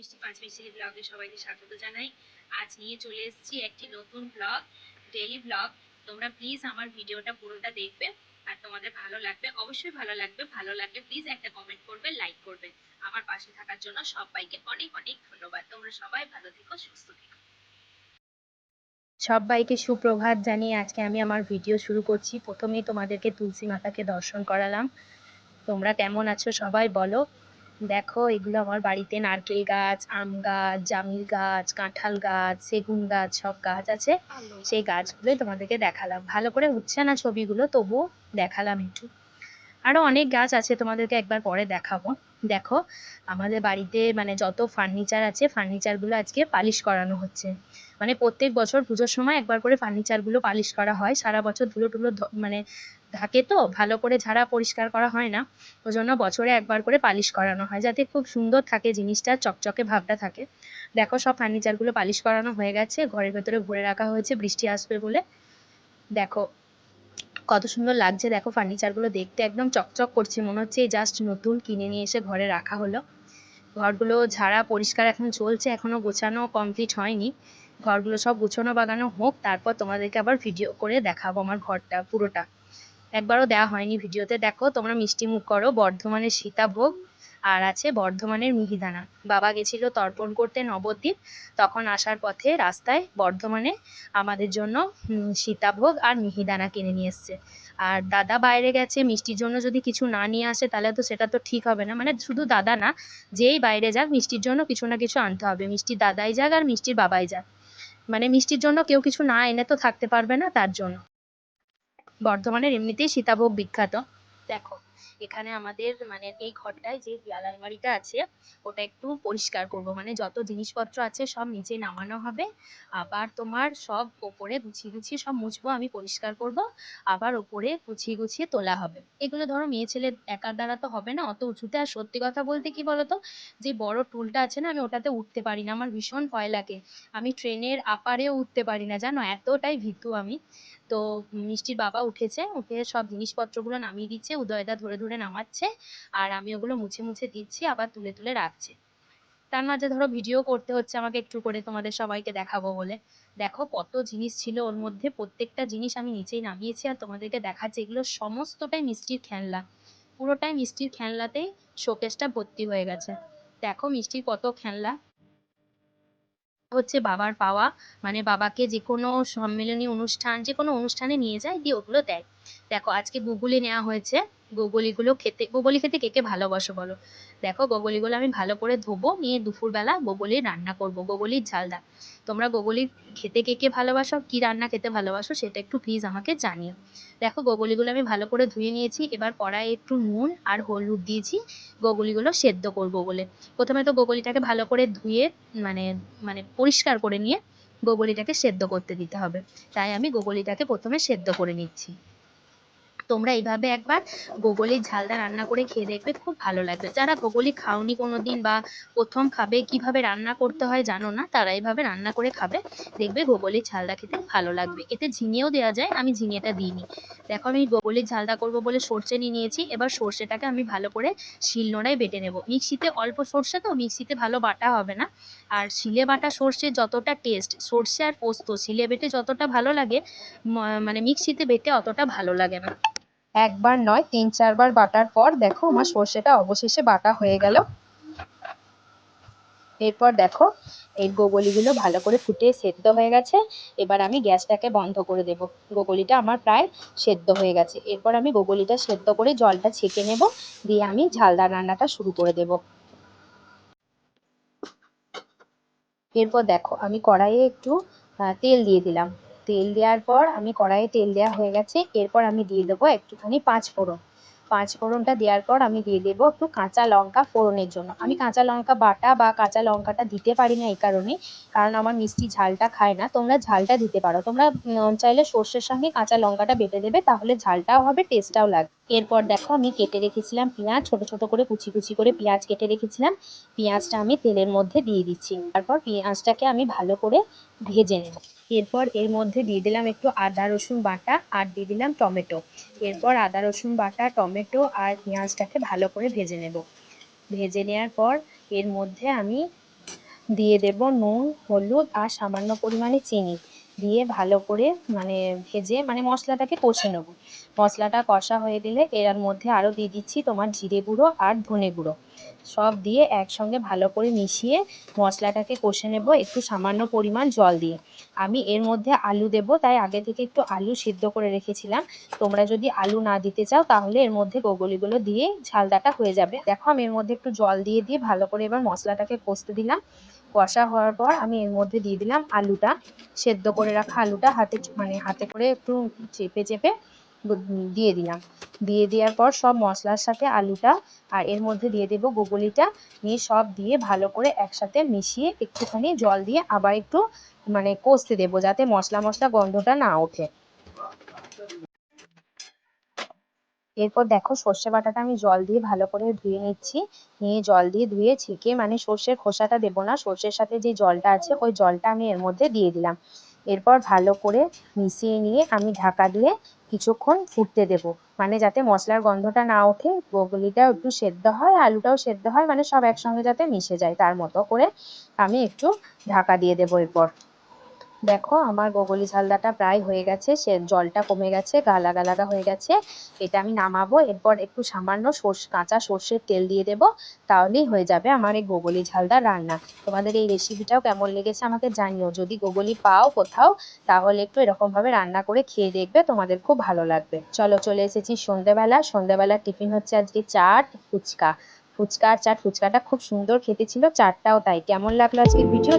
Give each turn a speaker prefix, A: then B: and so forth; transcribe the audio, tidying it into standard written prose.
A: মিষ্টি পাঁচ মিষ্টি ব্লগে সবাইকে স্বাগত জানাই। আজ নিয়ে চলে এসেছি একটি নতুন ব্লগ, ডেইলি ব্লগ। তোমরা প্লিজ আমার ভিডিওটা পুরোটা দেখবে, আর তোমাদের ভালো লাগবে, অবশ্যই ভালো লাগবে। ভালো লাগলে প্লিজ একটা কমেন্ট করবে, লাইক করবে। আমার পাশে থাকার জন্য সবাইকে অনেক অনেক ধন্যবাদ। তোমরা সবাই ভালো থেকো, সুস্থ থেকো।
B: সবাইকে সুপ্রভাত জানিয়ে আজকে আমি আমার ভিডিও শুরু করছি। প্রথমেই তোমাদেরকে তুলসী মাতাকে দর্শন করালাম। তোমরা কেমন আছো সবাই বলো। দেখো, এগুলো আমার বাড়িতে নারকেল গাছ, আম গাছ, জামিল গাছ, কাঁঠাল গাছ, সেগুন গাছ, সব গাছ আছে। সেই গাছগুলোই তোমাদেরকে দেখালাম। ভালো করে হচ্ছে না ছবিগুলো, তবুও দেখালাম একটু। আরো অনেক গাছ আছে, তোমাদেরকে একবার পরে দেখাবো। দেখো, আমাদের বাড়িতে মানে যত ফার্নিচার আছে, ফার্নিচারগুলো আজকে পালিশ করানো হচ্ছে। মানে প্রত্যেক বছর পুজোর সময় একবার করে ফার্নিচারগুলো পালিশ করা হয়। সারা বছর ধুলো টুলো মানে থাকে, তো ভালো করে ঝাড়া পরিষ্কার করা হয় না। ওই জন্য বছরে একবার করে পালিশ করানো হয়, যাতে খুব সুন্দর থাকে জিনিসটা, চকচকে ভাবটা থাকে। দেখো, সব ফার্নিচারগুলো পালিশ করানো হয়ে গেছে, ঘরের ভেতরে ভরে রাখা হয়েছে বৃষ্টি আসবে বলে। দেখো কত সুন্দর লাগছে। দেখো, ফার্নিচারগুলো দেখতে একদম চকচক করছে, মনে হচ্ছে জাস্ট নতুন কিনে নিয়ে এসে ঘরে রাখা হলো। ঘরগুলো ঝাড়া পরিষ্কার এখন চলছে, এখনো গোছানো কমপ্লিট হয়নি। ঘরগুলো সব গুছানো বাগানো হোক, তারপর তোমাদেরকে আবার ভিডিও করে দেখাবো আমার ঘরটা পুরোটা। একবারও দেওয়া হয়নি ভিডিওতে। দেখো, তোমরা মিষ্টি মুখ করো। বর্ধমানের সীতাভোগ আর আছে বর্ধমানের মিহিদানা। বাবা গেছিল তর্পণ করতে নবদ্বীপ, তখন আসার পথে রাস্তায় বর্ধমানে আমাদের জন্য সীতাভোগ আর মিহিদানা কিনে নিয়ে এসছে। আর দাদা বাইরে গেছে, মিষ্টির জন্য যদি কিছু না নিয়ে আসে তাহলে তো সেটা তো ঠিক হবে না। মানে শুধু দাদা না, যেই বাইরে যাক মিষ্টির জন্য কিছু না কিছু আনতে হবে। মিষ্টির দাদাই যাক আর মিষ্টির বাবাই যাক, মানে মিষ্টির জন্য কেউ কিছু না এনে তো থাকতে পারবে না, তার জন্য। বর্ধমানের এমনিতেই সীতাভোগ বিখ্যাত। দেখো, এখানে আমাদের মানে এই ঘরটায় যে দেয়াল আলমারিটা আছে, ওটা একটু পরিষ্কার করব। মানে যত জিনিসপত্র আছে সব নিচে নামানো হবে, আবার তোমার সব ওপরে গুছিয়ে গুছিয়ে সব মুছবো, আমি পরিষ্কার করব, আবার ওপরে গুছিয়ে গুছিয়ে তোলা হবে। এগুলো ধরো মেয়ে ছেলে একার দ্বারা তো হবে না অত উঁচুতে। আর সত্যি কথা বলতে কি বলতো, যে বড় টুলটা আছে না, আমি ওটাতে উঠতে পারি না, আমার ভীষণ ভয় লাগে। আমি ট্রেনের আপারেও উঠতে পারি না, জানো, এতটাই ভীতু আমি। তো মিষ্টির বাবা উঠেছে, উঠে সব জিনিসপত্রগুলো নামিয়ে দিচ্ছে, উদয়দা ধরে ধরে নামাচ্ছে, আর আমি ওগুলো মুছে মুছে দিচ্ছি, আবার তুলে তুলে রাখছি। তার মাঝে ধরো ভিডিও করতে হচ্ছে আমাকে একটু করে, তোমাদের সবাইকে দেখাবো বলে। দেখো কত জিনিস ছিল ওর মধ্যে, প্রত্যেকটা জিনিস আমি নিচেই নামিয়েছি আর তোমাদেরকে দেখাচ্ছি। এগুলো সমস্তটাই মিষ্টির খেলনা, পুরোটাই মিষ্টির খেলনাতেই শোকেসটা ভর্তি হয়ে গেছে। দেখো মিষ্টির কত খেলনা হচ্ছে বাবার পাওয়া। মানে বাবাকে যে কোনো সম্মেলনী অনুষ্ঠান, যে কোনো অনুষ্ঠানে নিয়ে যায়, দিয়ে ওগুলো দেয়। দেখো, আজকে গুগলি নেওয়া হয়েছে। গুগলিগুলো খেতে, গুগলি খেতে কে কে ভালোবাসো বলো। দেখো, গুগলিগুলো আমি ভালো করে ধোবো, নিয়ে দুপুরবেলা গুগলি রান্না করব, গুগলির ঝালদা। তোমরা গুগলি খেতে কে কে ভালোবাসো, কি রান্না খেতে ভালোবাসো, সেটা একটু প্লিজ আমাকে জানিও। দেখো, গুগলিগুলো আমি ভালো করে ধুয়ে নিয়েছি। এবার কড়াইয়ে একটু নুন আর হলুদ দিয়েছি গুগলিগুলো সেদ্ধ করব বলে। প্রথমে তো গুগলিটাকে ভালো করে ধুয়ে মানে মানে পরিষ্কার করে নিয়ে গোগলিটাকে সেদ্ধ করতে দিতে হবে। তাই আমি গোগলিটাকে প্রথমে সেদ্ধ করে নিচ্ছি। তোমরা এইভাবে একবার গোগলির ঝালদা রান্না করে খেয়ে দেখবে, খুব ভালো লাগবে। যারা গোগলি খাওনি কোনোদিন বা প্রথম খাবে, কিভাবে রান্না করতে হয় জানো না, তারা এইভাবে রান্না করে খাবে, দেখবে গোগলির ঝালদা খেতে ভালো লাগবে। এতে ঝিঙেও দেওয়া যায়, আমি ঝিঙেটা দিইনি। দেখো, আমি গোগলির ঝালদা করব বলে সর্ষে নিয়ে নিয়েছি। এবার সর্ষেটাকে আমি ভালো করে শিলনোড়ায় বেটে নেব। মিক্সিতে অল্প সর্ষে তো, মিক্সিতে ভালো বাটা হবে না। আর শিলে বাটা সর্ষে যতটা টেস্ট, সর্ষে আর পোস্ত শিলে বেটে যতটা ভালো লাগে, মানে মিক্সিতে বেটে অতটা ভালো লাগে না। একবার নয়, 3-4 বার বাটার পর দেখো আমার সর্ষেটা অবশেষে বাটা হয়ে গেল। এরপর দেখো, এই গোগলিগুলো ভালো করে ফুটে সেদ্ধ হয়ে গেছে। এবার আমি গ্যাসটাকে বন্ধ করে দেব। গোগলিটা আমার প্রায় সেদ্ধ হয়ে গেছে। এরপর আমি গোগলিটা সেদ্ধ করে জলটা ছেঁকে নেব, দিয়ে আমি ঝালদা রান্নাটা শুরু করে দেব। এরপর দেখো, আমি কড়াইয়ে একটু তেল দিয়ে দিলাম। তেল দেওয়ার পর আমি কড়াইয়ে তেল দেওয়া হয়ে গেছে। এরপর আমি দিয়ে দেবো একটুখানি পাঁচফোড়ন। পাঁচফোড়নটা দেওয়ার পর আমি দিয়ে দেবো একটু কাঁচা লঙ্কা ফোড়নের জন্য। আমি কাঁচা লঙ্কা বাটা বা কাঁচা লঙ্কাটা দিতে পারি না এই কারণে, কারণ আমার মিষ্টি ঝালটা খায় না। তোমরা ঝালটা দিতে পারো, তোমরা চাইলে সর্ষের সঙ্গে কাঁচা লঙ্কাটা বেটে দেবে, তাহলে ঝালটাও হবে, টেস্টটাও লাগবে। এরপর দেখো, আমি কেটে রেখেছিলাম পেঁয়াজ, ছোট ছোট করে কুচি কুচি করে পেঁয়াজ কেটে রেখেছিলাম। পেঁয়াজটা আমি তেলের মধ্যে দিয়ে দিচ্ছি। তারপর পেঁয়াজটাকে আমি ভালো করে ভেজে নেব। এরপর এর মধ্যে দিয়ে দিলাম একটু আদা রসুন বাটা, আর দিয়ে দিলাম টমেটো। এরপর আদা রসুন বাটা, টমেটো আর পেঁয়াজটাকে ভালো করে ভেজে নেব। ভেজে নেওয়ার পর এর মধ্যে আমি দিয়ে দেব নুন, হলুদ আর সামান্য পরিমাণে চিনি দিয়ে ভালো করে ভেজে মশলাটাকে কষে নেব। মশলাটা কষা হয়ে গেলে এর মধ্যে আরও দিয়ে দিচ্ছি তোমার জিরে গুঁড়ো আর ধনে গুঁড়ো, সব দিয়ে একসঙ্গে ভালো করে মিশিয়ে মশলাটাকে কষে নেব একটু সামান্য পরিমাণ জল দিয়ে। আমি এর মধ্যে আলু দেব, তাই আগে থেকে একটু আলু সিদ্ধ করে রেখেছিলাম। তোমরা যদি আলু না দিতে চাও তাহলে এর মধ্যে গোগলিগুলো দিয়ে ঝালদাটা হয়ে যাবে। দেখো আমি এর মধ্যে একটু জল দিয়ে ভালো করে এবার মশলাটাকে কষতে দিলাম। কষা হওয়ার পর আমি এর মধ্যে দিয়ে দিলাম আলুটা, সেদ্ধ করে রাখা আলুটা হাতে করে একটু চেপে চেপে দিয়ে দিলাম। দিয়ে দেওয়ার পর সব মশলার সাথে আলুটা আর এর মধ্যে দিয়ে দেবো গোগলিটা, নিয়ে সব দিয়ে ভালো করে একসাথে মিশিয়ে একটুখানি জল দিয়ে আবার একটু কষতে দেবো, যাতে মশলা মশলা গন্ধটা না ওঠে। এরপর দেখো সর্ষে বাটাটা আমি জল দিয়ে ভালো করে ধুয়ে নিচ্ছি, নিয়ে জল দিয়ে ধুয়ে ছেঁকে সর্ষের খোসাটা দেবো না, সর্ষের সাথে যে জলটা আছে ওই জলটা আমি এর মধ্যে দিয়ে দিলাম। এরপর ভালো করে মিশিয়ে নিয়ে আমি ঢাকা দিয়ে কিছুক্ষণ ফুটতে দেবো, যাতে মশলার গন্ধটা না ওঠে, বগলিটাও একটু সেদ্ধ হয়, আলুটাও সেদ্ধ হয়, সব একসঙ্গে যাতে মিশে যায় তার মতো করে আমি একটু ঢাকা দিয়ে দেবো। এরপর দেখো আমার গোগলি ঝালদাটা প্রায় হয়ে গেছে, সে জলটা কমে গেছে, গালা গালাটা হয়ে গেছে। এটা আমি নামাবো, এরপর একটু সামান্য কাঁচা সর্ষের তেল দিয়ে দেবো, তাহলেই হয়ে যাবে আমার এই গোগলি ঝালদা রান্না। তোমাদের এই রেসিপিটাও কেমন লেগেছে আমাকে জানিও, যদি গোগলি পাও কোথাও তাহলে একটু এরকম ভাবে রান্না করে খেয়ে দেখবে, তোমাদের খুব ভালো লাগবে। চলো চলে এসেছি সন্ধ্যেবেলার টিফিন হচ্ছে আজকে চাট ফুচকা। ফুচকা আর চাট, ফুচকাটা খুব সুন্দর খেতে ছিল, চাটটাও তাই। কেমন লাগলো আজকের ভিডিও